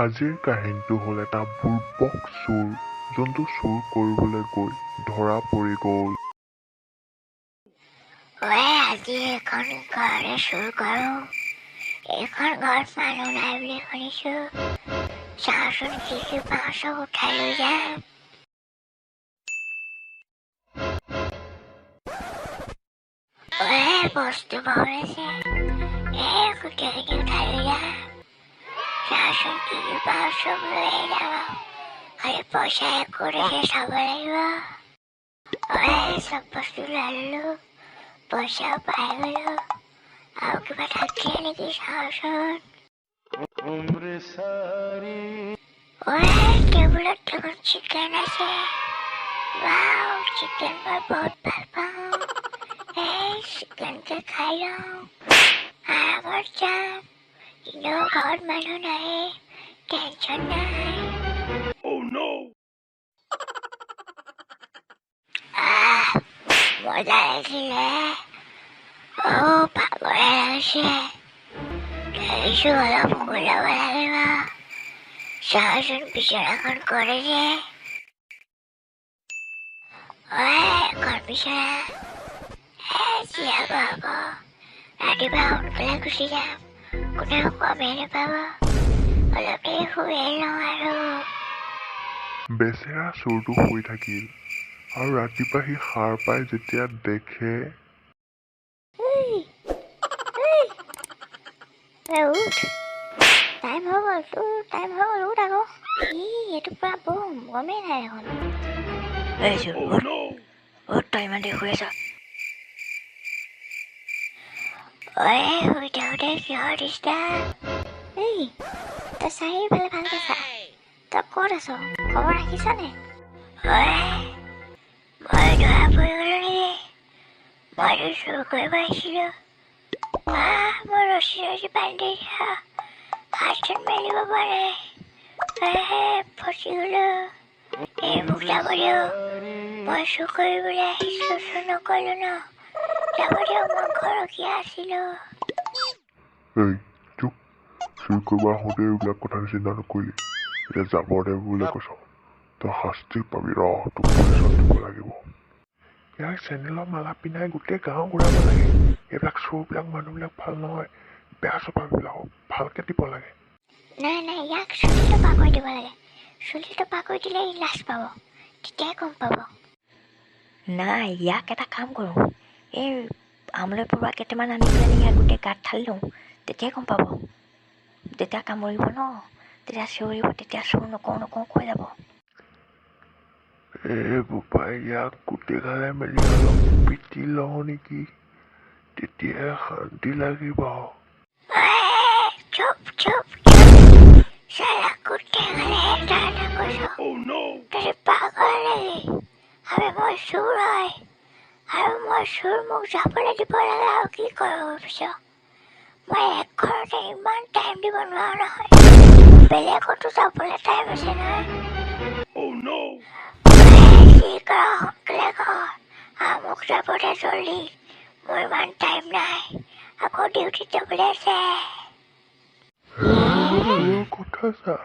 আজিৰ কাহিনীটো হ'ল এটা বুৰ্বক চোৰ যোনটো চুৰ কৰিবলৈ গৈ ধৰা পৰি গ'ল। আজি এখন ঘৰৰে চুৰ কৰোঁ। এইখন ঘৰত মানুহ নাই বুলি শুনিছোঁ। চাওঁচোন কি কি পাওঁ চব উঠাই লৈ যাম। বস্তু বহুত আছে। গোটেইখিনি উঠাই লৈ যাম। চাওঁচোন কি কি পাওঁ চব লৈ যাম। খালি পইচা একো দেখে চাব লাগিব। চব বস্তু লৈ ল'লোঁ। পইচাও পাই গ'লোঁ। আৰু কিবা থাকিলে নেকি চাওঁচোন। টেবুলত দেখোন চিকেন আছে। চিকেন মই বহুত ভাল পাওঁ। চিকেনকে খাই লওঁ। আৰামত যাম। কিন্তু ঘৰত মানুহ নাই। টেনচন নাই। মজা লাগিছিলে। ভাগৰে লাগিছে। ভাবিছোঁ অলপ শুই ল'ব লাগিব। চাওঁচোন বিচনাখন কৰে যে। এখন বিচনা। যি হ'ব হ'ব। ৰাতিপুৱা সোনকালে গুচি যাম। কোনেও গমেই নাপাব। অলপ দেৰি শুয়ে লওঁ আৰু। বেচেৰা চোৰটো শুই থাকিল আৰু ৰাতিপুৱা সি সাৰ পাই যেতিয়া দেখে উঠ। টাইম হৈ গ'ল উঠ আকৌ। এইটো পুৰা বম গমেই নাই দেখোন। তই ইমান দেৰি শুই আছ। শুই থাকোঁতে কিহৰ ডিষ্টাৰ্ব। তই চাৰিওফালে ভালকে চা। তই ক'ত আছ খবৰ ৰাখিছনে? মই ধৰা পৰি গ'লো নেকি? মইতো চুৰ কৰিব আহিছিলোঁ। মই ৰছী বান্ধি হাতখন মেলিব পাৰে। ফচি গ'লো। মোক যাব দিয়ক। মই চুৰ কৰিবলৈ আহিছিলোঁ। চুৰ নকৰিলোঁ ন। যাব দিয়ক মই ঘৰখীয়া আছিলোঁ। চুপ। চুৰ কৰিব আহোঁতে এইবিলাক কথা চিন্তা নকৰিলি। এতিয়া যাব দে বুলি কৈছ। তই শাস্তি পাবি ৰ। তোক পুলিচত দিব লাগিব। ইয়াক চেনেলৰ মালা পিন্ধাই গোটেই গাঁও ঘূৰাব লাগে। এইবিলাক চোৰবিলাক মানুহবিলাক ভাল নহয়। বেয়া স্বভাৱবিলাকক ভালকে দিব লাগে। নাই ইয়াক চুলিটো পাকৈ দিব লাগে। চুলিটো পাকৈ দিলে ই লাজ পাব। তেতিয়াই গম পাব। নাই ইয়াক এটা কাম কৰোঁ। এই আমলৈ পৰুৱা কেইটামান আনি পেলাই ইয়াক গোটেই গাত ঢালি দিওঁ। তেতিয়াই গম পাব। যেতিয়া কামুৰিব ন তেতিয়া চিঞৰিব। তেতিয়া চুৰ নকৰোঁ কৈ যাব। বোপাই ইয়াক গোটেই গালে মেলি অলপ পিটি লওঁ নেকি? তেতিয়াহে শান্তি লাগিব। চুপ চালা গোটেই গালে এটা কৈছ। তই পাগল নেকি? মই চুৰ হয় আৰু মই চুৰ মোক যাবলৈ দিব লাগে আৰু কি কৰিব পিছ। মই এক ঘৰতে ইমান টাইম দিব নোৱাৰো নহয়। বেলেগতো যাবলৈ টাইম আছে নহয়। যি কৰ সোনকালে কৰ। মোক যাব দে জল্দি। মোৰ ইমান টাইম নাই। আকৌ ডিউটিত যাবলৈ আছে। কথা চা।